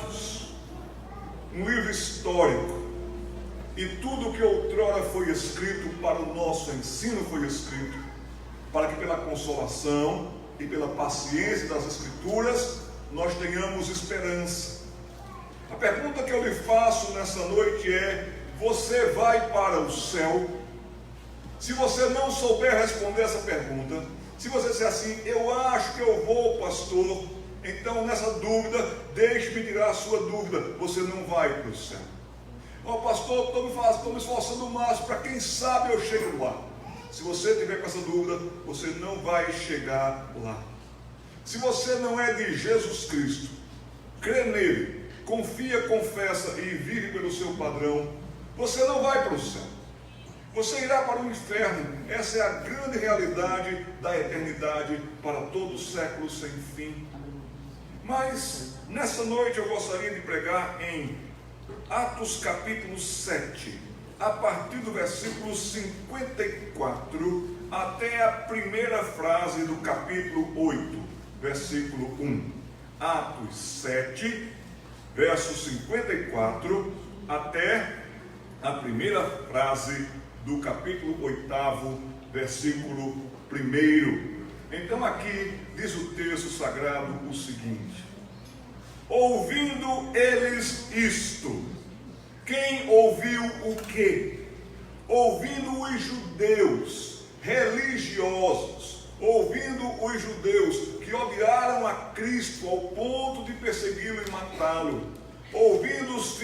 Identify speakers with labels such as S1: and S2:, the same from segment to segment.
S1: Atos, um livro histórico, e tudo que outrora foi escrito para o nosso ensino foi escrito, para que pela consolação e pela paciência das Escrituras nós tenhamos esperança. A pergunta que eu lhe faço nessa noite é: você vai para o céu? Se você não souber responder essa pergunta, se você disser assim, eu acho que eu vou, pastor, então nessa dúvida, deixe-me tirar a sua dúvida, você não vai para o céu. Ó, pastor, estou me esforçando o máximo, para quem sabe eu chego lá. Se você tiver com essa dúvida, você não vai chegar lá. Se você não é de Jesus Cristo, crê nele, confia, confessa e vive pelo seu padrão, você não vai para o céu. Você irá para o inferno. Essa é a grande realidade da eternidade para todo o século sem fim. Mas nessa noite eu gostaria de pregar em Atos capítulo 7, a partir do versículo 54 até a primeira frase do capítulo 8, versículo 1. Atos 7, verso 54 até a primeira frase do capítulo 8, versículo 1. Então aqui diz o texto sagrado o seguinte: ouvindo eles isto. Quem ouviu o quê? Ouvindo os judeus religiosos, ouvindo os judeus que odiaram a Cristo ao ponto de persegui-lo e matá-lo, ouvindo os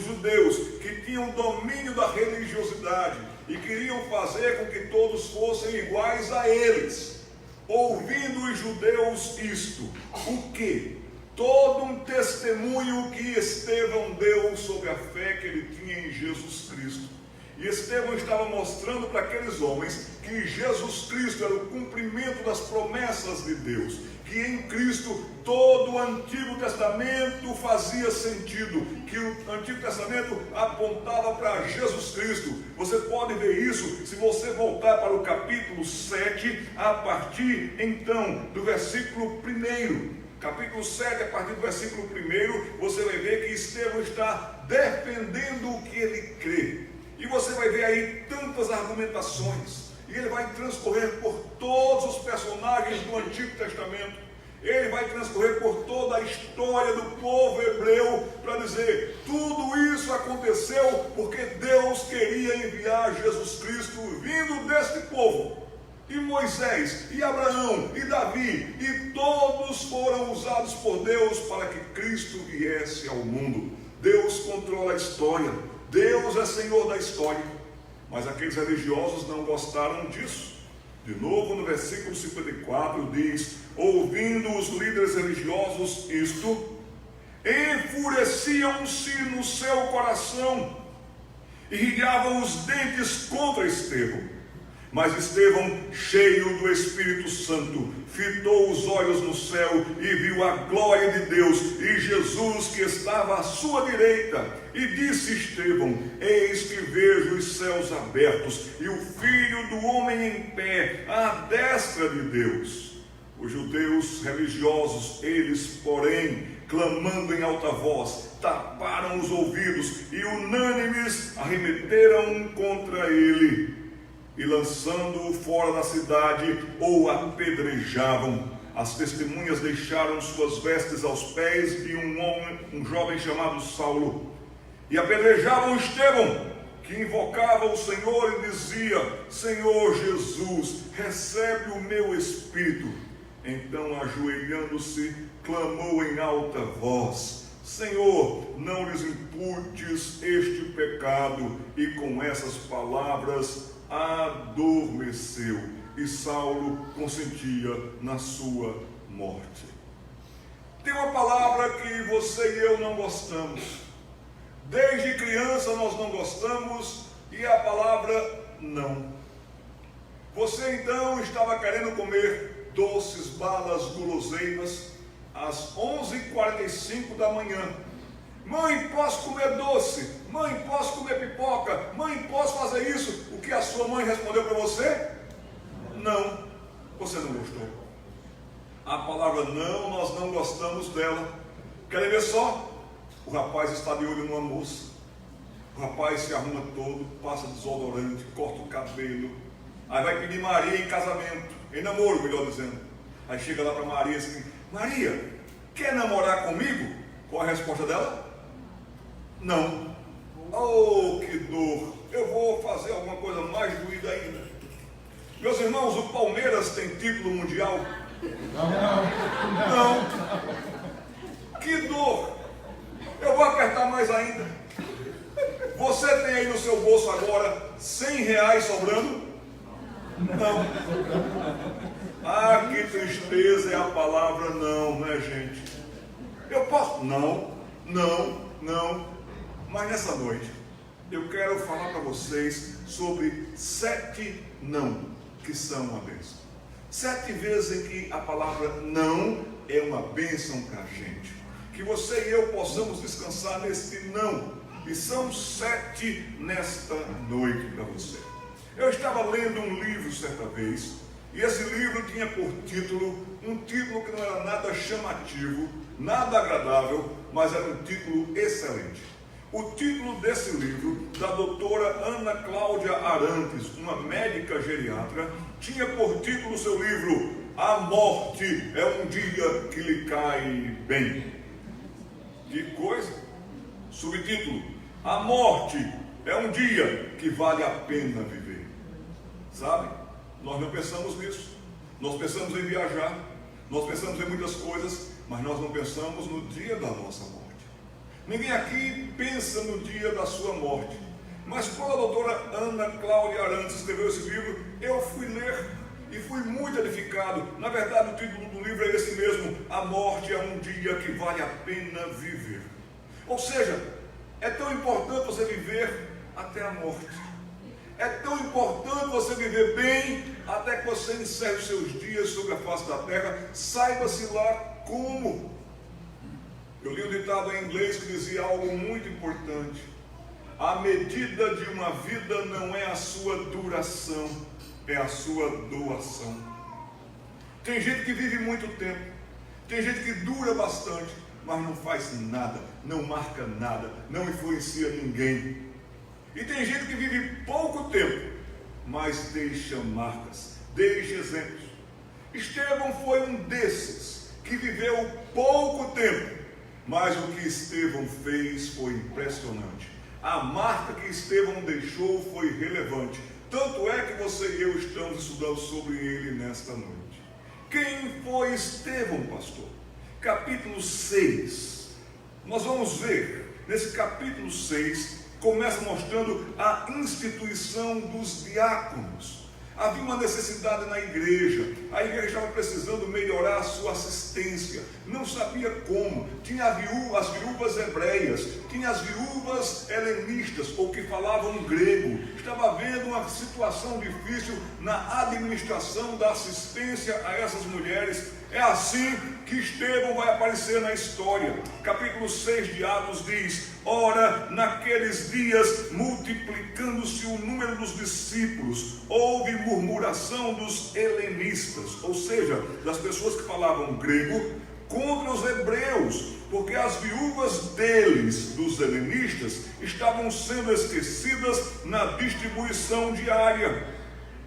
S1: judeus que tinham domínio da religiosidade e queriam fazer com que todos fossem iguais a eles, ouvindo os judeus isto, o quê? Todo um testemunho que Estevão deu sobre a fé que ele tinha em Jesus Cristo. E Estevão estava mostrando para aqueles homens que Jesus Cristo era o cumprimento das promessas de Deus, que em Cristo todo o Antigo Testamento fazia sentido, que o Antigo Testamento apontava para Jesus Cristo. Você pode ver isso se você voltar para o capítulo 7, a partir então do versículo 1. Capítulo 7, a partir do versículo 1, você vai ver que Estevão está defendendo o que ele crê. E você vai ver aí tantas argumentações. E ele vai transcorrer por todos os personagens do Antigo Testamento. Ele vai transcorrer por toda a história do povo hebreu para dizer: tudo isso aconteceu porque Deus queria enviar Jesus Cristo vindo deste povo. E Moisés, e Abraão, e Davi, e todos foram usados por Deus para que Cristo viesse ao mundo. Deus controla a história, Deus é Senhor da história. Mas aqueles religiosos não gostaram disso. De novo no versículo 54 diz: ouvindo os líderes religiosos isto, enfureciam-se no seu coração e rigavam os dentes contra Estevão. Mas Estevão, cheio do Espírito Santo, fitou os olhos no céu e viu a glória de Deus e Jesus que estava à sua direita. E disse Estevão: eis que vejo os céus abertos e o Filho do Homem em pé à destra de Deus. Os judeus religiosos, eles, porém, clamando em alta voz, taparam os ouvidos e unânimes arremeteram contra ele. E lançando-o fora da cidade, ou apedrejavam. As testemunhas deixaram suas vestes aos pés de um jovem chamado Saulo, e apedrejavam Estevão, que invocava o Senhor e dizia: Senhor Jesus, recebe o meu espírito. Então, ajoelhando-se, clamou em alta voz: Senhor, não lhes imputes este pecado. E com essas palavras adormeceu, e Saulo consentia na sua morte. Tem uma palavra que você e eu não gostamos. Desde criança nós não gostamos, e é a palavra não. Você então estava querendo comer doces, balas, guloseimas às 11h45 da manhã. Mãe, posso comer doce? Mãe, posso comer pipoca? Mãe, posso fazer isso? O que a sua mãe respondeu para você? Não. Você não gostou. A palavra não, nós não gostamos dela. Querem ver só? O rapaz está de olho numa moça. O rapaz se arruma todo, passa desodorante, corta o cabelo. Aí vai pedir Maria em casamento, em namoro, melhor dizendo. Aí chega lá para Maria assim: Maria, quer namorar comigo? Qual a resposta dela? Não. Oh, que dor! Eu vou fazer alguma coisa mais doída ainda. Meus irmãos, o Palmeiras tem título mundial? Não. Que dor! Eu vou apertar mais ainda. Você tem aí no seu bolso agora R$100 sobrando? Não. Ah, que tristeza é a palavra não, né, gente? Eu posso? Não. Mas nessa noite, eu quero falar para vocês sobre 7 não que são uma bênção. 7 vezes em que a palavra não é uma bênção para a gente. Que você e eu possamos descansar nesse não. E são 7 nesta noite para você. Eu estava lendo um livro certa vez, e esse livro tinha por título, um título que não era nada chamativo, nada agradável, mas era um título excelente. O título desse livro, da doutora Ana Cláudia Arantes, uma médica geriatra, tinha por título seu livro: A Morte é um Dia que lhe cai bem. Que coisa! Subtítulo: A morte é um dia que vale a pena viver. Sabe? Nós não pensamos nisso. Nós pensamos em viajar, nós pensamos em muitas coisas, mas nós não pensamos no dia da nossa morte. Ninguém aqui pensa no dia da sua morte. Mas quando a doutora Ana Cláudia Arantes escreveu esse livro, eu fui ler e fui muito edificado. Na verdade, o título do livro é esse mesmo: A morte é um dia que vale a pena viver. Ou seja, é tão importante você viver até a morte. É tão importante você viver bem até que você encerre os seus dias sobre a face da terra. Saiba-se lá como. Eu li um ditado em inglês que dizia algo muito importante: a medida de uma vida não é a sua duração, é a sua doação. Tem gente que vive muito tempo, tem gente que dura bastante, mas não faz nada, não marca nada, não influencia ninguém. E tem gente que vive pouco tempo, mas deixa marcas, deixa exemplos. Estevão foi um desses que viveu pouco tempo, mas o que Estevão fez foi impressionante. A marca que Estevão deixou foi relevante. Tanto é que você e eu estamos estudando sobre ele nesta noite. Quem foi Estevão, pastor? Capítulo 6. Nós vamos ver, nesse capítulo 6, começa mostrando a instituição dos diáconos. Havia uma necessidade na igreja. A igreja estava precisando melhorar a sua assistência. Não sabia como. Tinha as viúvas hebreias, tinha as viúvas helenistas, ou que falavam grego. Estava havendo uma situação difícil na administração da assistência a essas mulheres. É assim que Estevão vai aparecer na história. Capítulo 6 de Atos diz: ora, naqueles dias, multiplicando-se o número dos discípulos, houve murmuração dos helenistas, ou seja, das pessoas que falavam grego, contra os hebreus, porque as viúvas deles, dos helenistas, estavam sendo esquecidas na distribuição diária.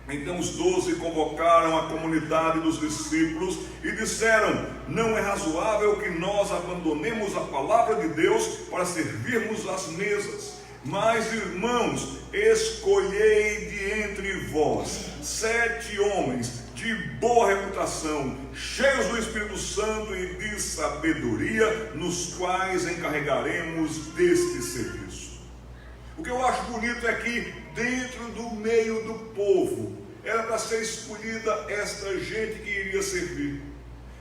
S1: Então os 12 convocaram a comunidade dos discípulos e disseram: não é razoável que nós abandonemos a palavra de Deus para servirmos às mesas. Mas, irmãos, escolhei de entre vós 7 homens de boa reputação, cheios do Espírito Santo e de sabedoria, nos quais encarregaremos deste serviço. O que eu acho bonito é que dentro do meio do povo era para ser escolhida esta gente que iria servir.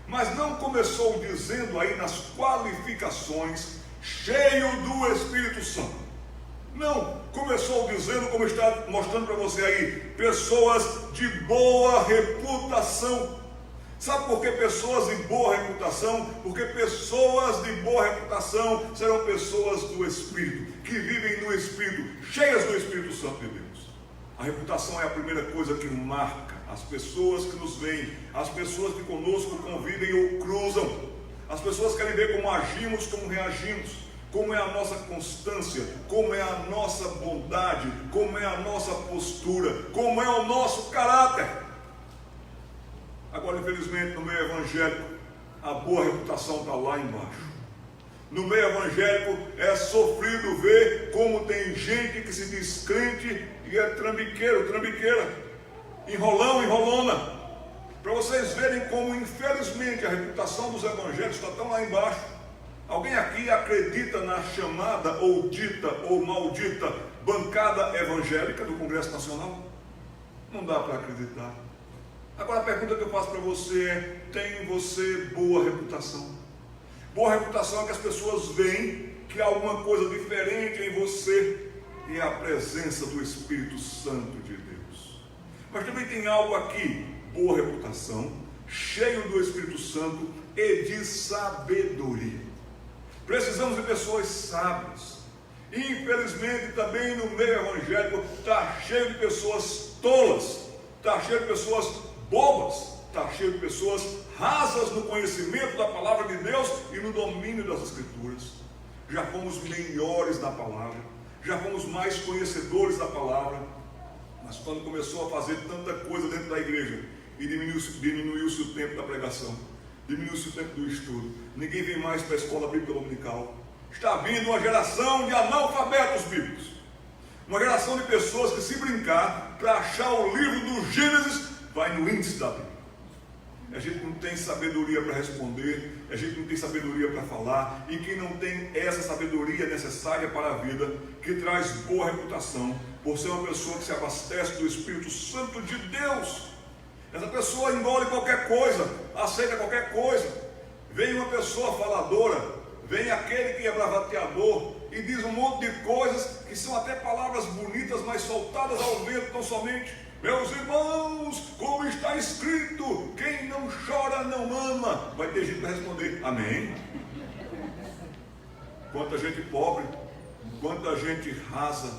S1: Mas não começou dizendo aí nas qualificações, cheio do Espírito Santo. Não, começou dizendo, como está mostrando para você aí, pessoas de boa reputação. Sabe por que pessoas de boa reputação? Porque pessoas de boa reputação serão pessoas do Espírito, que vivem no Espírito, cheias do Espírito Santo de Deus. A reputação é a primeira coisa que marca as pessoas que nos veem, as pessoas que conosco convivem ou cruzam. As pessoas querem ver como agimos, como reagimos, como é a nossa constância, como é a nossa bondade, como é a nossa postura, como é o nosso caráter. Agora, infelizmente, no meio evangélico, a boa reputação está lá embaixo. No meio evangélico é sofrido ver como tem gente que se diz crente e é trambiqueiro, trambiqueira, enrolão, enrolona. Para vocês verem como, infelizmente, a reputação dos evangélicos está tão lá embaixo. Alguém aqui acredita na chamada ou dita ou maldita bancada evangélica do Congresso Nacional? Não dá para acreditar. Agora a pergunta que eu faço para você é: tem você boa reputação? Boa reputação é que as pessoas veem que há alguma coisa diferente em você, e é a presença do Espírito Santo de Deus. Mas também tem algo aqui: boa reputação, cheio do Espírito Santo e de sabedoria. Precisamos de pessoas sábias. Infelizmente também no meio evangélico está cheio de pessoas tolas, está cheio de pessoas bobas, está cheio de pessoas rasas no conhecimento da palavra de Deus e no domínio das Escrituras. Já fomos melhores na palavra, já fomos mais conhecedores da palavra, mas quando começou a fazer tanta coisa dentro da igreja e diminuiu-se o tempo da pregação, diminuiu-se o tempo do estudo, ninguém vem mais para a escola bíblica dominical. Está vindo uma geração de analfabetos bíblicos, uma geração de pessoas que, se brincar, para achar o livro do Gênesis, vai no índice da Bíblia. A gente não tem sabedoria para responder, a gente não tem sabedoria para falar, e quem não tem essa sabedoria necessária para a vida, que traz boa reputação, por ser uma pessoa que se abastece do Espírito Santo de Deus, essa pessoa engole qualquer coisa, aceita qualquer coisa. Vem uma pessoa faladora, vem aquele que é bravateador e diz um monte de coisas que são até palavras bonitas, mas soltadas ao vento tão somente. Meus irmãos, como está escrito, quem não chora não ama. Vai ter gente para responder amém. Quanta gente pobre, quanta gente rasa,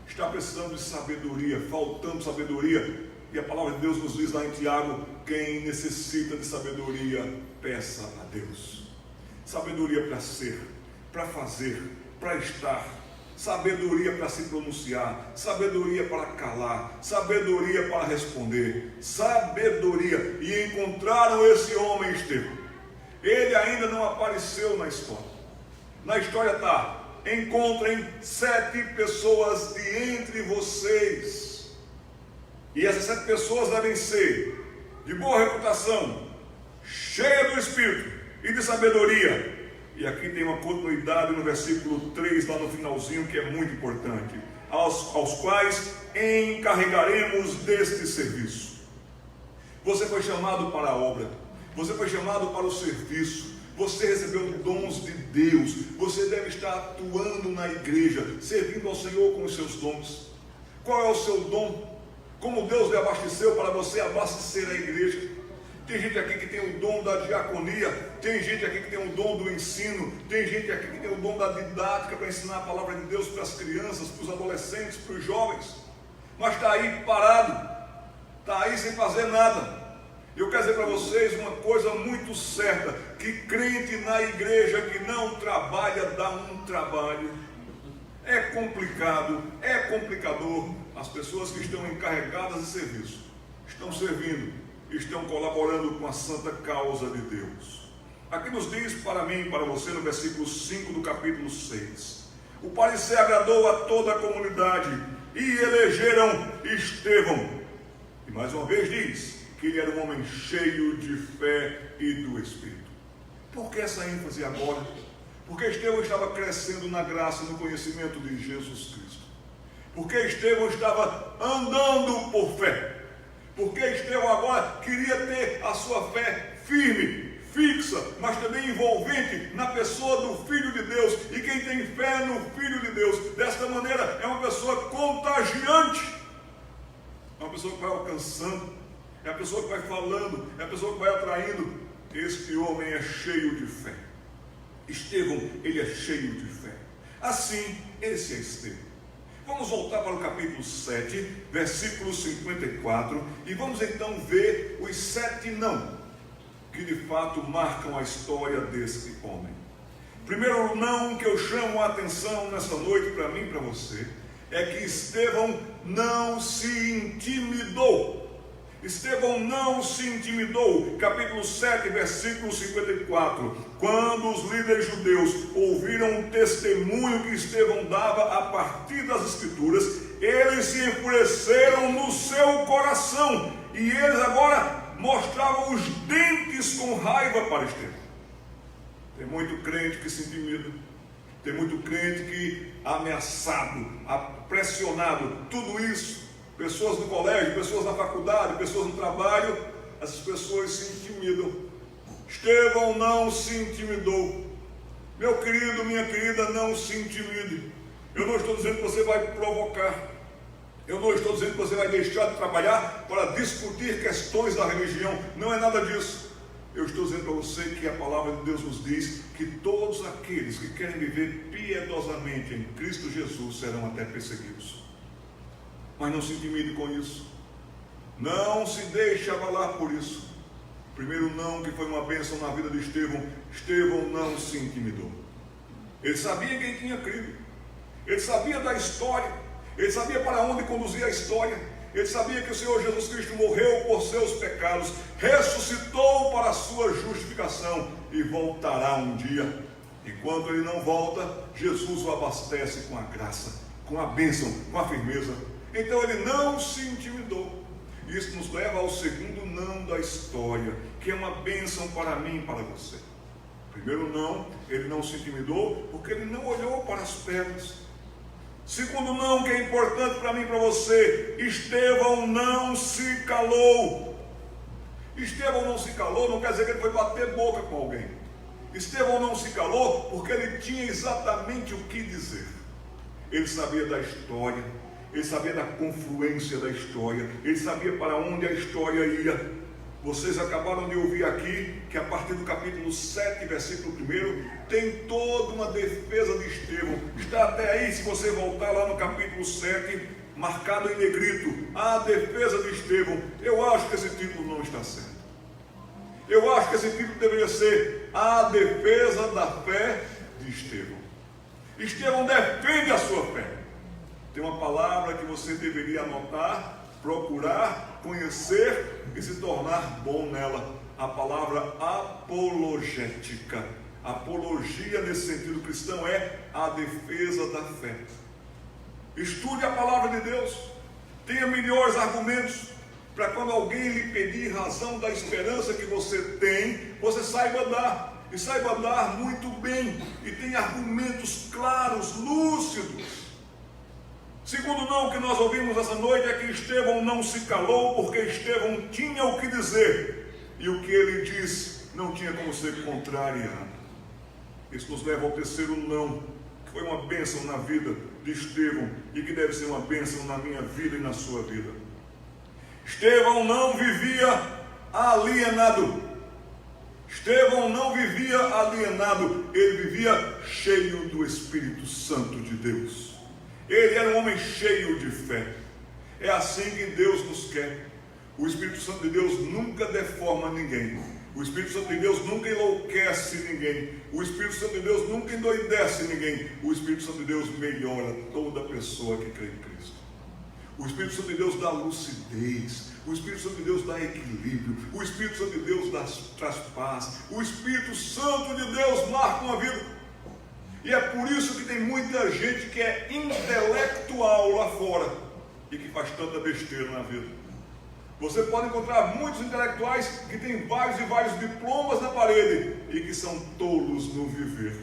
S1: está precisando de sabedoria, faltando sabedoria. E a palavra de Deus nos diz lá em Tiago: quem necessita de sabedoria, peça a Deus. Sabedoria para ser, para fazer, para estar. Sabedoria para se pronunciar, sabedoria para calar, sabedoria para responder, sabedoria. E encontraram esse homem, Estevão. Ele ainda não apareceu na história. Na história está: encontrem 7 pessoas de entre vocês. E essas 7 pessoas devem ser de boa reputação, cheia do Espírito e de sabedoria. E aqui tem uma continuidade no versículo 3, lá no finalzinho, que é muito importante: aos quais encarregaremos deste serviço. Você foi chamado para a obra, você foi chamado para o serviço, você recebeu dons de Deus, você deve estar atuando na igreja, servindo ao Senhor com os seus dons. Qual é o seu dom? Como Deus lhe abasteceu para você abastecer a igreja? Tem gente aqui que tem o dom da diaconia, tem gente aqui que tem o dom do ensino, tem gente aqui que tem o dom da didática para ensinar a palavra de Deus para as crianças, para os adolescentes, para os jovens, mas está aí parado, está aí sem fazer nada. Eu quero dizer para vocês uma coisa muito certa: que crente na igreja que não trabalha dá um trabalho. É complicado, é complicador. As pessoas que estão encarregadas de serviço estão servindo, estão colaborando com a santa causa de Deus. Aqui nos diz para mim e para você, no versículo 5 do capítulo 6: o parecer agradou a toda a comunidade e elegeram Estevão. E mais uma vez diz que ele era um homem cheio de fé e do Espírito. Por que essa ênfase agora? Porque Estevão estava crescendo na graça e no conhecimento de Jesus Cristo. Porque Estevão estava andando por fé. Porque Estevão agora queria ter a sua fé firme, fixa, mas também envolvente na pessoa do Filho de Deus. E quem tem fé no Filho de Deus, desta maneira, é uma pessoa contagiante. É uma pessoa que vai alcançando, é a pessoa que vai falando, é a pessoa que vai atraindo. Este homem é cheio de fé. Estevão, ele é cheio de fé. Assim, esse é Estevão. Vamos voltar para o capítulo 7, versículo 54, e vamos então ver os 7 não, que de fato marcam a história desse homem. Primeiro não que eu chamo a atenção nessa noite para mim e para você, é que Estevão não se intimidou. Estevão não se intimidou. Capítulo 7, versículo 54. Quando os líderes judeus ouviram o testemunho que Estevão dava a partir das Escrituras, eles se enfureceram no seu coração. E eles agora mostravam os dentes com raiva para Estevão. Tem muito crente que se intimida. Tem muito crente que ameaçado, pressionado, tudo isso. Pessoas no colégio, pessoas na faculdade, pessoas no trabalho, essas pessoas se intimidam. Estevão não se intimidou. Meu querido, minha querida, não se intimide. Eu não estou dizendo que você vai provocar. Eu não estou dizendo que você vai deixar de trabalhar para discutir questões da religião. Não é nada disso. Eu estou dizendo para você que a palavra de Deus nos diz que todos aqueles que querem viver piedosamente em Cristo Jesus serão até perseguidos. Mas não se intimide com isso. Não se deixe abalar por isso. Primeiro não, que foi uma bênção na vida de Estevão. Estevão não se intimidou. Ele sabia quem tinha crido. Ele sabia da história. Ele sabia para onde conduzia a história. Ele sabia que o Senhor Jesus Cristo morreu por seus pecados, ressuscitou para a sua justificação e voltará um dia. Enquanto ele não volta, Jesus o abastece com a graça, com a bênção, com a firmeza. Então ele não se intimidou. Isso nos leva ao segundo não da história, que é uma bênção para mim e para você. Primeiro não, ele não se intimidou porque ele não olhou para as pedras. Segundo não, que é importante para mim e para você, Estevão não se calou. Estevão não se calou não quer dizer que ele foi bater boca com alguém. Estevão não se calou porque ele tinha exatamente o que dizer. Ele sabia da história, ele sabia da confluência da história, ele sabia para onde a história ia. Vocês acabaram de ouvir aqui que a partir do capítulo 7, versículo 1, tem toda uma defesa de Estevão. Está até aí, se você voltar lá no capítulo 7, marcado em negrito, a defesa de Estevão. Eu acho que esse título não está certo. Eu acho que esse título deveria ser a defesa da fé de Estevão. Estevão defende a sua fé. Tem uma palavra que você deveria anotar, procurar, conhecer e se tornar bom nela. A palavra apologética. Apologia nesse sentido cristão é a defesa da fé. Estude a palavra de Deus. Tenha melhores argumentos para quando alguém lhe pedir razão da esperança que você tem, você saiba dar. E saiba dar muito bem. E tenha argumentos claros, lúcidos. Segundo não que nós ouvimos essa noite é que Estevão não se calou porque Estevão tinha o que dizer e o que ele disse não tinha como ser contrariado. Isso nos leva ao terceiro não, que foi uma bênção na vida de Estevão e que deve ser uma bênção na minha vida e na sua vida. Estevão não vivia alienado. Estevão não vivia alienado, ele vivia cheio do Espírito Santo de Deus. Ele era um homem cheio de fé. É assim que Deus nos quer. O Espírito Santo de Deus nunca deforma ninguém. O Espírito Santo de Deus nunca enlouquece ninguém. O Espírito Santo de Deus nunca endoidece ninguém. O Espírito Santo de Deus melhora toda pessoa que crê em Cristo. O Espírito Santo de Deus dá lucidez. O Espírito Santo de Deus dá equilíbrio. O Espírito Santo de Deus traz paz. O Espírito Santo de Deus marca uma vida. E é por isso que tem muita gente que é intelectual lá fora e que faz tanta besteira na vida. Você pode encontrar muitos intelectuais que têm vários e vários diplomas na parede e que são tolos no viver.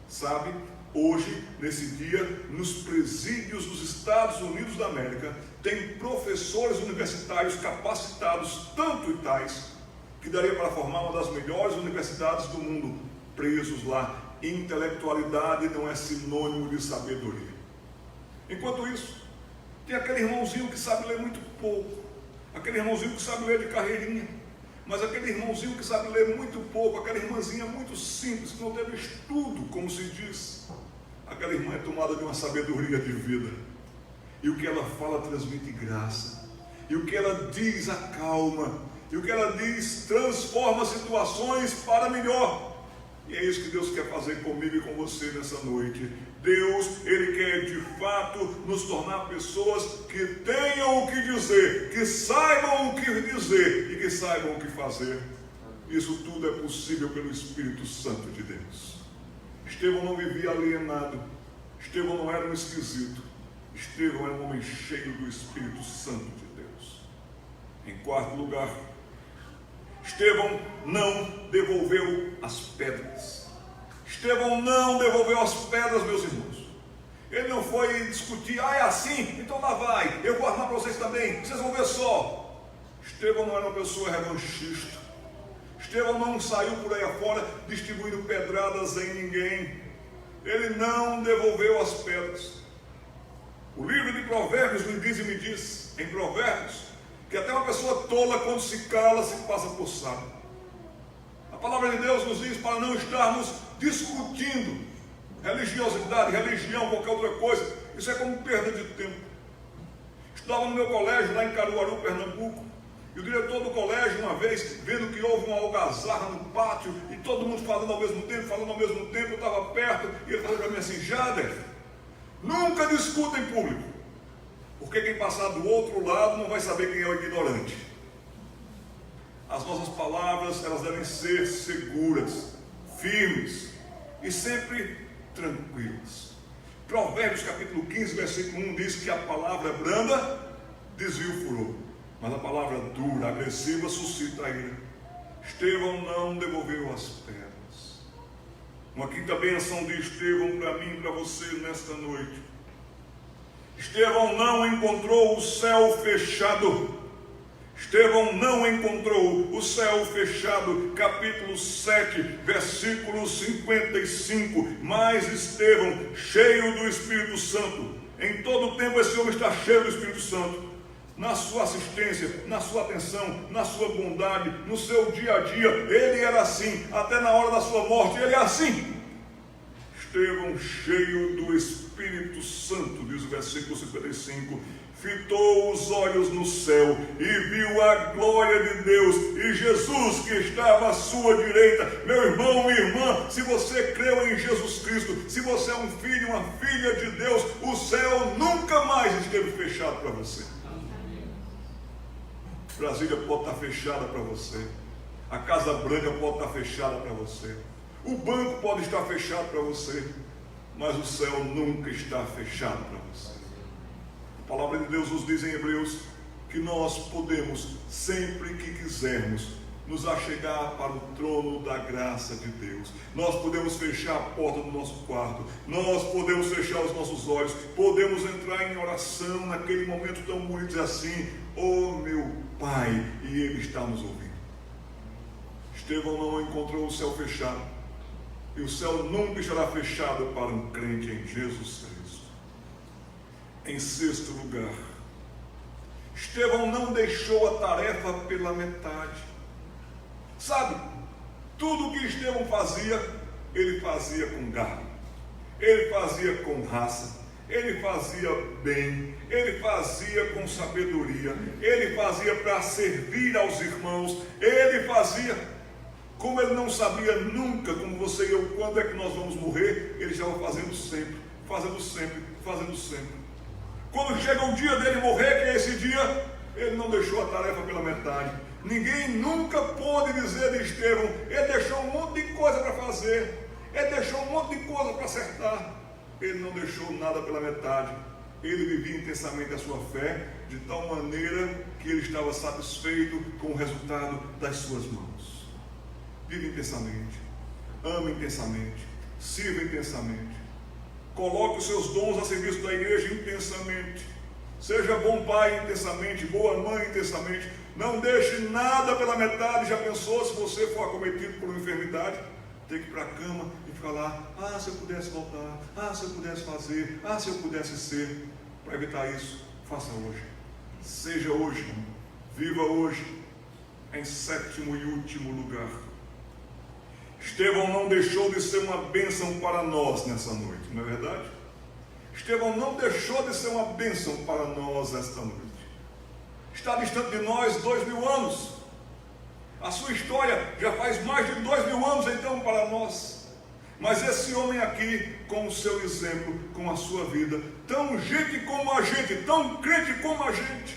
S1: Sabe, hoje, nesse dia, nos presídios dos Estados Unidos da América, tem professores universitários capacitados, tanto e tais, que daria para formar uma das melhores universidades do mundo, presos lá. Intelectualidade não é sinônimo de sabedoria. Enquanto isso, tem aquele irmãozinho que sabe ler muito pouco, aquele irmãozinho que sabe ler de carreirinha, mas aquele irmãozinho que sabe ler muito pouco, aquela irmãzinha muito simples, que não teve estudo, como se diz, aquela irmã é tomada de uma sabedoria de vida, e o que ela fala transmite graça, e o que ela diz acalma, e o que ela diz transforma situações para melhor. E é isso que Deus quer fazer comigo e com você nessa noite. Deus, Ele quer de fato nos tornar pessoas que tenham o que dizer, que saibam o que dizer e que saibam o que fazer. Isso tudo é possível pelo Espírito Santo de Deus. Estevão não vivia alienado. Estevão não era um esquisito. Estevão era um homem cheio do Espírito Santo de Deus. Em quarto lugar, Estevão não devolveu as pedras. Estevão não devolveu as pedras, meus irmãos. Ele não foi discutir, é assim, então lá vai, eu vou armar para vocês também, vocês vão ver só. Estevão não era uma pessoa revanchista. Estevão não saiu por aí afora distribuindo pedradas em ninguém. Ele não devolveu as pedras. O livro de Provérbios me diz e me diz, em Provérbios, que até uma pessoa tola, quando se cala, se passa por sábio. A palavra de Deus nos diz para não estarmos discutindo religiosidade, religião, qualquer outra coisa. Isso é como perda de tempo. Estudava no meu colégio, lá em Caruaru, Pernambuco, e o diretor do colégio, uma vez, vendo que houve uma algazarra no pátio, e todo mundo falando ao mesmo tempo, eu estava perto, e ele falou para mim assim: Jader, nunca discuta em público, porque quem passar do outro lado não vai saber quem é o ignorante. As nossas palavras, elas devem ser seguras, firmes e sempre tranquilas. Provérbios capítulo 15, versículo 1 diz que a palavra branda desvia o furor, mas a palavra dura, agressiva, suscita a ira. Estevão não devolveu as pedras. Uma quinta bênção de Estevão para mim e para você nesta noite. Estevão não encontrou o céu fechado. Estevão não encontrou o céu fechado, capítulo 7, versículo 55. Mas Estevão, cheio do Espírito Santo, em todo o tempo esse homem está cheio do Espírito Santo, na sua assistência, na sua atenção, na sua bondade, no seu dia a dia, ele era assim, até na hora da sua morte, ele é assim. Estevão, cheio do Espírito Santo, diz o versículo 55, fitou os olhos no céu e viu a glória de Deus e Jesus que estava à sua direita. Meu irmão, minha irmã, se você creu em Jesus Cristo, se você é um filho, uma filha de Deus, o céu nunca mais esteve fechado para você. Brasília pode estar fechada para você, a Casa Branca pode estar fechada para você, o banco pode estar fechado para você, mas o céu nunca está fechado para você. A palavra de Deus nos diz em Hebreus que nós podemos, sempre que quisermos, nos achegar para o trono da graça de Deus. Nós podemos fechar a porta do nosso quarto, nós podemos fechar os nossos olhos, podemos entrar em oração naquele momento tão bonito e dizer assim: oh meu Pai, e Ele está nos ouvindo. Estevão não encontrou o céu fechado, e o céu nunca estará fechado para um crente em Jesus Cristo. Em sexto lugar, Estevão não deixou a tarefa pela metade. Sabe, tudo o que Estevão fazia, ele fazia com garra, ele fazia com raça, ele fazia bem, ele fazia com sabedoria, ele fazia para servir aos irmãos, ele fazia, como ele não sabia nunca, como você e eu, quando é que nós vamos morrer, ele estava fazendo sempre, fazendo sempre, fazendo sempre. Quando chega o dia dele morrer, que é esse dia, ele não deixou a tarefa pela metade. Ninguém nunca pôde dizer de Estevão: ele deixou um monte de coisa para fazer, ele deixou um monte de coisa para acertar. Ele não deixou nada pela metade. Ele vivia intensamente a sua fé, de tal maneira que ele estava satisfeito com o resultado das suas mãos. Vive intensamente, ame intensamente, sirva intensamente, coloque os seus dons a serviço da igreja intensamente, seja bom pai intensamente, boa mãe intensamente. Não deixe nada pela metade. Já pensou se você for acometido por uma enfermidade, ter que ir para a cama e ficar lá: se eu pudesse voltar, se eu pudesse fazer, se eu pudesse ser. Para evitar isso, faça hoje, seja hoje, viva hoje. Em sétimo e último lugar, Estevão não deixou de ser uma bênção para nós nessa noite, não é verdade? Estevão não deixou de ser uma bênção para nós esta noite. Está distante de nós 2000 anos. A sua história já faz mais de 2000 anos então para nós. Mas esse homem aqui, com o seu exemplo, com a sua vida, tão gente como a gente, tão crente como a gente,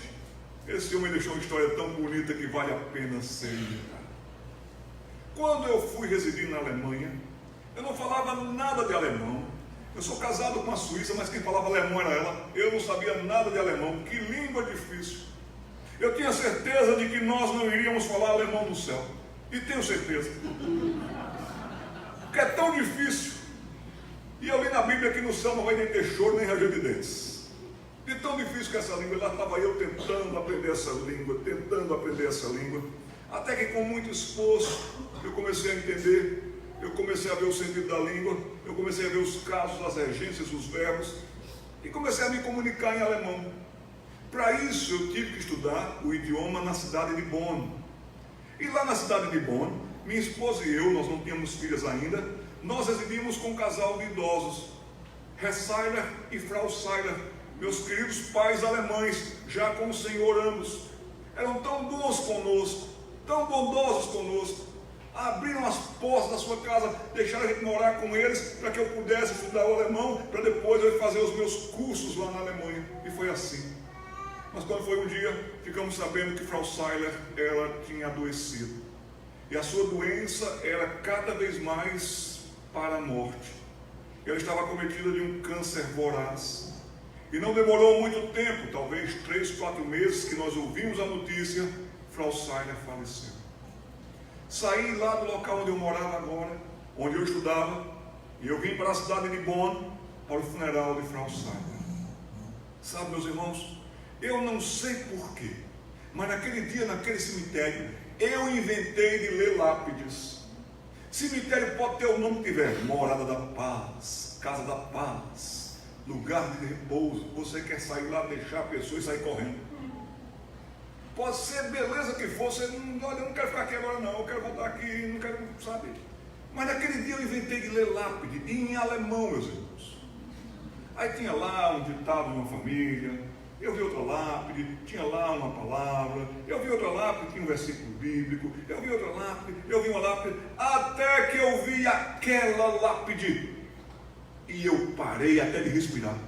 S1: esse homem deixou uma história tão bonita que vale a pena ser lembrada. Quando eu fui residir na Alemanha, eu não falava nada de alemão. Eu sou casado com uma suíça, mas quem falava alemão era ela. Eu não sabia nada de alemão. Que língua difícil. Eu tinha certeza de que nós não iríamos falar alemão no céu. E tenho certeza. Porque é tão difícil. E eu li na Bíblia que no céu não vai nem ter choro, nem ranger de dentes. De tão difícil que essa língua. Lá estava eu tentando aprender essa língua. Até que com muito esforço eu comecei a entender. Eu comecei a ver o sentido da língua. Eu comecei a ver os casos, as regências, os verbos. E comecei a me comunicar em alemão. Para isso eu tive que estudar o idioma na cidade de Bonn. E lá na cidade de Bonn, minha esposa e eu, nós não tínhamos filhas ainda, nós residimos com um casal de idosos, Herr Seiler e Frau Seiler, meus queridos pais alemães, já com o Senhor ambos. Eram tão bons conosco, tão bondosos conosco. Abriram as portas da sua casa, deixaram a gente morar com eles, para que eu pudesse estudar o alemão, para depois eu fazer os meus cursos lá na Alemanha. E foi assim. Mas quando foi um dia, ficamos sabendo que Frau Seiler, ela tinha adoecido. E a sua doença era cada vez mais para a morte. Ela estava acometida de um câncer voraz. E não demorou muito tempo, talvez 3, 4 meses, que nós ouvimos a notícia, Frau Seiler faleceu. Saí lá do local onde eu morava agora, onde eu estudava, e eu vim para a cidade de Bonn, para o funeral de Frau Seiler. Sabe, meus irmãos, eu não sei porquê, mas naquele dia, naquele cemitério, eu inventei de ler lápides. Cemitério pode ter o nome que tiver, morada da paz, casa da paz, lugar de repouso. Você quer sair lá, deixar a pessoa e sair correndo. Pode ser beleza que for, você não, olha, eu não quero ficar aqui agora não, eu quero voltar aqui, não quero, sabe? Mas naquele dia eu inventei de ler lápide, em alemão, meus irmãos. Aí tinha lá um ditado de uma família, eu vi outra lápide, tinha lá uma palavra, eu vi outra lápide, tinha um versículo bíblico, eu vi outra lápide, eu vi uma lápide, até que eu vi aquela lápide. E eu parei até de respirar.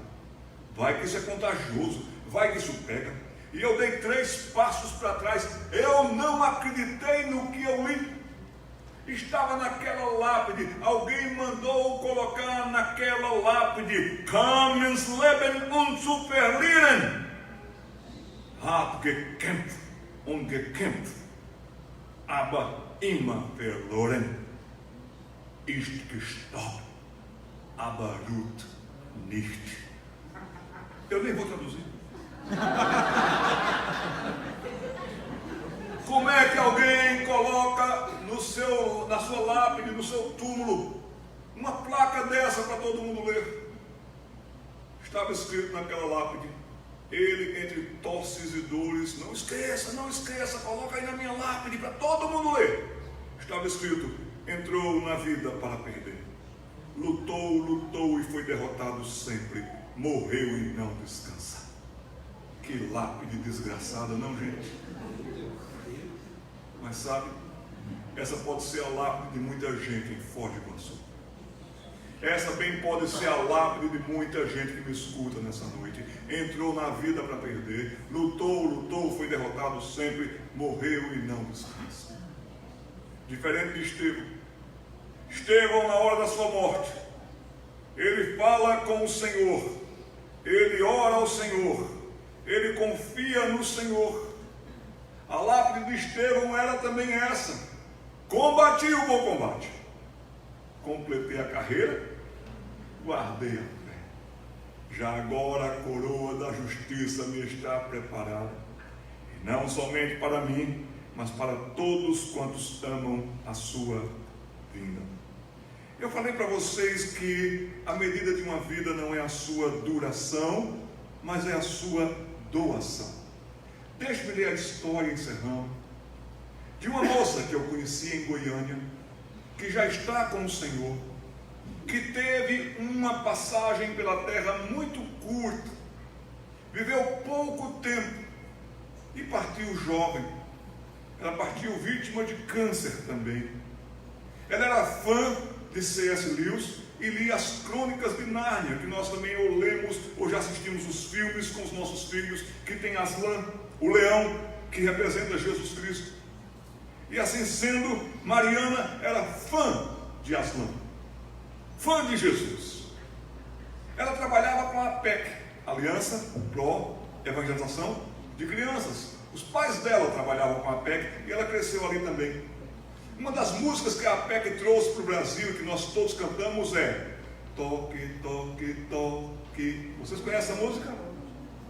S1: Vai que isso é contagioso, vai que isso pega. E eu dei 3 passos para trás. Eu não acreditei no que eu li. Estava naquela lápide. Alguém mandou colocar naquela lápide: Komm ins Leben und zu verlieren. Hat gekämpft und gekämpft, aber immer verloren. Ist gestorben, aber ruht nicht. Eu nem vou traduzir. Como é que alguém coloca na sua lápide, no seu túmulo, uma placa dessa para todo mundo ler? Estava escrito naquela lápide: ele entre tosses e dores, não esqueça, coloca aí na minha lápide para todo mundo ler. Estava escrito: entrou na vida para perder, lutou e foi derrotado sempre, morreu e não descansa. Que lápide desgraçada, não, gente? Mas sabe, essa pode ser a lápide de muita gente em Foz do Iguaçu. Essa bem pode ser a lápide de muita gente que me escuta nessa noite. Entrou na vida para perder, lutou, foi derrotado sempre, morreu e não descansa. Diferente de Estevão. Estevão, na hora da sua morte, ele fala com o Senhor, ele ora ao Senhor, ele confia no Senhor. A lápide de Estevão era também essa: combati o bom combate, completei a carreira, guardei a fé. Já agora a coroa da justiça me está preparada, e não somente para mim, mas para todos quantos amam a sua vinda. Eu falei para vocês que a medida de uma vida não é a sua duração, mas é a sua doação. Deixe-me ler a história, encerrando, de uma moça que eu conheci em Goiânia, que já está com o Senhor, que teve uma passagem pela terra muito curta, viveu pouco tempo e partiu jovem. Ela partiu vítima de câncer também. Ela era fã de C.S. Lewis e lia as Crônicas de Nárnia, que nós também ou lemos ou já assistimos os filmes com os nossos filhos, que tem Aslan, o leão que representa Jesus Cristo. E assim sendo, Mariana era fã de Aslan, fã de Jesus. Ela trabalhava com a APEC, Aliança Pro Evangelização de Crianças. Os pais dela trabalhavam com a APEC e ela cresceu ali também. Uma das músicas que a APEC trouxe para o Brasil, que nós todos cantamos, é Toque, toque, toque. Vocês conhecem a música?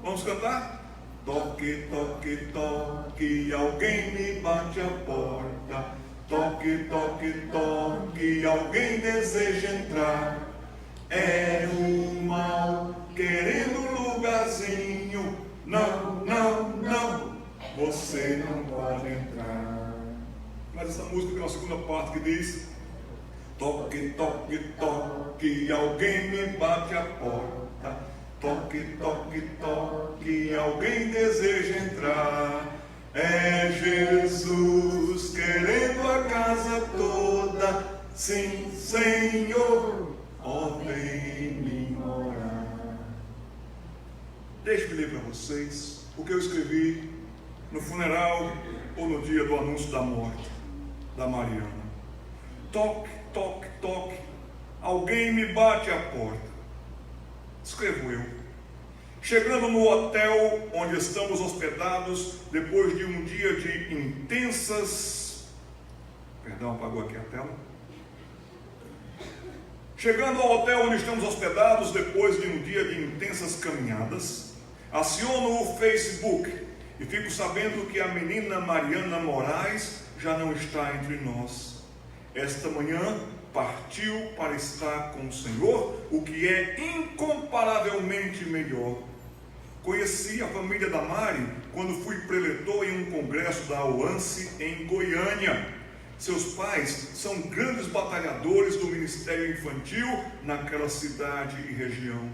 S1: Vamos cantar? Toque, toque, toque, alguém me bate a porta. Toque, toque, toque, alguém deseja entrar. É o mal querendo lugarzinho. Não, não, não, você não pode entrar. Mas essa música tem uma segunda parte que diz: toque, toque, toque, alguém me bate a porta. Toque, toque, toque, alguém deseja entrar. É Jesus querendo a casa toda. Sim, Senhor, ó, vem me morar. Deixe-me ler para vocês o que eu escrevi no funeral ou no dia do anúncio da morte da Mariana. Toque, toque, toque, alguém me bate a porta. Escrevo eu. Chegando no hotel onde estamos hospedados, depois de um dia de intensas... Perdão, apagou aqui a tela. Chegando ao hotel onde estamos hospedados, depois de um dia de intensas caminhadas, aciono o Facebook e fico sabendo que a menina Mariana Moraes já não está entre nós. Esta manhã partiu para estar com o Senhor, o que é incomparavelmente melhor. Conheci a família da Mari quando fui preletor em um congresso da UANSE em Goiânia. Seus pais são grandes batalhadores do Ministério Infantil naquela cidade e região.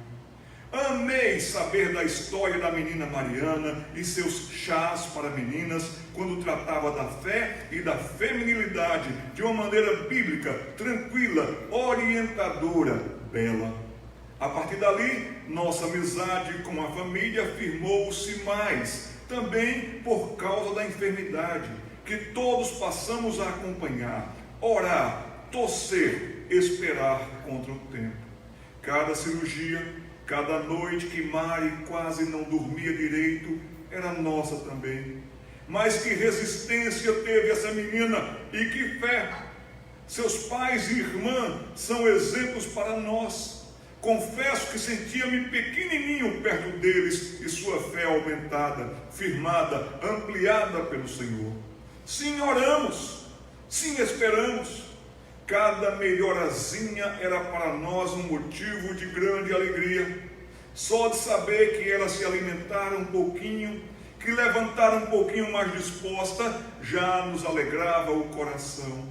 S1: Amei saber da história da menina Mariana e seus chás para meninas, quando tratava da fé e da feminilidade de uma maneira bíblica, tranquila, orientadora, bela. A partir dali, nossa amizade com a família firmou-se mais, também por causa da enfermidade, que todos passamos a acompanhar, orar, torcer, esperar contra o tempo. Cada cirurgia, cada noite que Mari quase não dormia direito, era nossa também. Mas que resistência teve essa menina e que fé! Seus pais e irmã são exemplos para nós. Confesso que sentia-me pequenininho perto deles e sua fé aumentada, firmada, ampliada pelo Senhor. Sim, oramos, sim, esperamos. Cada melhorazinha era para nós um motivo de grande alegria. Só de saber que ela se alimentara um pouquinho, que levantara um pouquinho mais disposta, já nos alegrava o coração.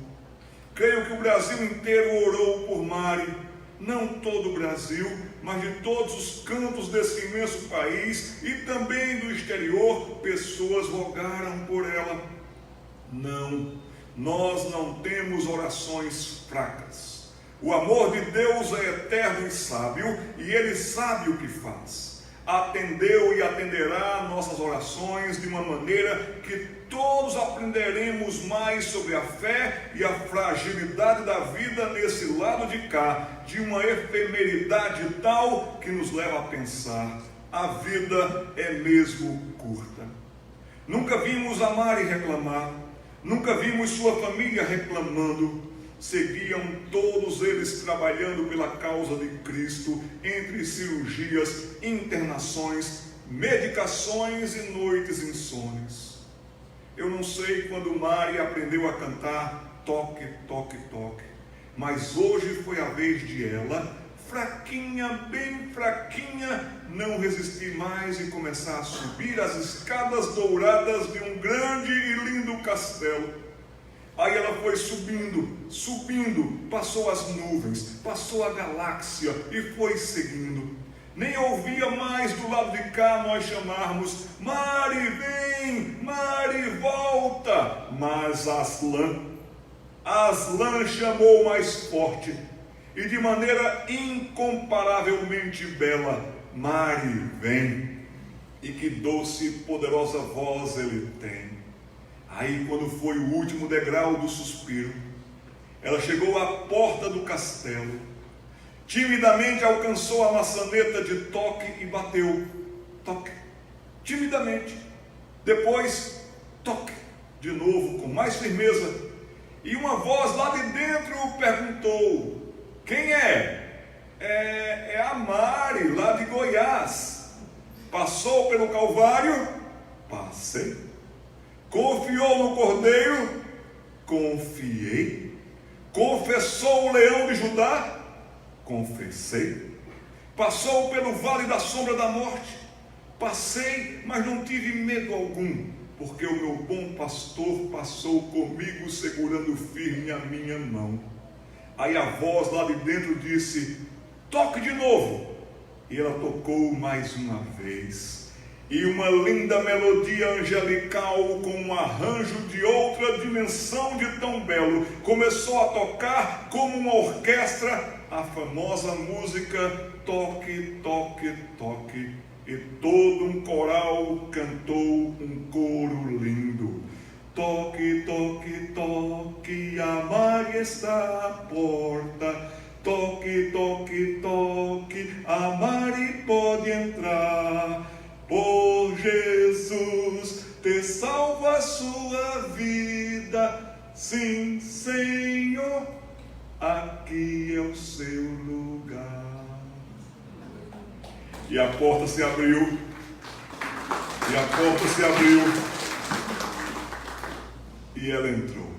S1: Creio que o Brasil inteiro orou por Mari, não todo o Brasil, mas de todos os cantos desse imenso país e também do exterior, pessoas rogaram por ela. Não, nós não temos orações fracas. O amor de Deus é eterno e sábio, e Ele sabe o que faz. Atendeu e atenderá nossas orações de uma maneira que todos aprenderemos mais sobre a fé e a fragilidade da vida nesse lado de cá, de uma efemeridade tal que nos leva a pensar: a vida é mesmo curta. Nunca vimos a Mari reclamar, nunca vimos sua família reclamando. Seguiam todos eles trabalhando pela causa de Cristo, entre cirurgias, internações, medicações e noites insones. Eu não sei quando Mari aprendeu a cantar toque, toque, toque, mas hoje foi a vez de ela, fraquinha, bem fraquinha, não resistir mais e começar a subir as escadas douradas de um grande e lindo castelo. Aí ela foi subindo, passou as nuvens, passou a galáxia e foi seguindo. Nem ouvia mais do lado de cá nós chamarmos: Mari, vem! vem, Mari, volta. Mas Aslan chamou mais forte e de maneira incomparavelmente bela: Mari, vem. E que doce e poderosa voz ele tem. Aí, quando foi o último degrau do suspiro, ela chegou à porta do castelo, timidamente alcançou a maçaneta de toque e bateu. Toque, timidamente. Depois, toque, de novo, com mais firmeza. E uma voz lá de dentro perguntou: quem é? É a Mari, lá de Goiás. Passou pelo Calvário? Passei. Confiou no Cordeiro? Confiei. Confessou o Leão de Judá? Confessei. Passou pelo vale da sombra da morte? Passei, mas não tive medo algum, porque o meu bom pastor passou comigo, segurando firme a minha mão. Aí a voz lá de dentro disse: toque de novo. E ela tocou mais uma vez, e uma linda melodia angelical, com um arranjo de outra dimensão de tão belo, começou a tocar como uma orquestra a famosa música Toque, Toque, Toque, e todo um coral cantou um coro lindo: toque, toque, toque, a Mari está à porta. Toque, toque, toque, a Mari pode entrar. Por Jesus te salva a sua vida. Sim, Senhor, aqui é o seu lugar. E a porta se abriu. E ela entrou.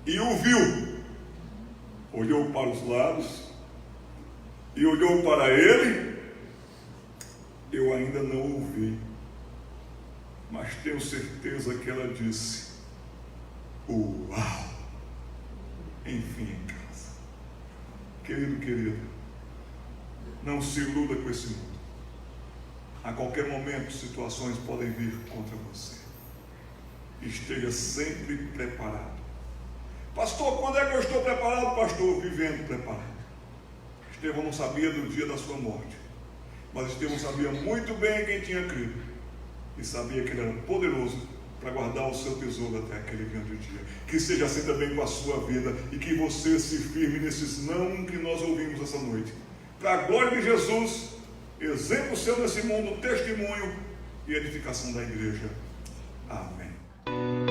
S1: E o viu. Olhou para os lados e olhou para ele. Eu ainda não ouvi, mas tenho certeza que ela disse: uau! Enfim, em casa. Querido, não se iluda com esse mundo. A qualquer momento situações podem vir contra você. Esteja sempre preparado. Pastor, quando é que eu estou preparado? Pastor, vivendo preparado. Estevão não sabia do dia da sua morte, mas Estevão sabia muito bem quem tinha crido, e sabia que ele era poderoso para guardar o seu tesouro até aquele grande dia. Que seja assim também com a sua vida, e que você se firme nesses não que nós ouvimos essa noite, para a glória de Jesus, exemplo seu nesse mundo, testemunho e edificação da igreja. Amém.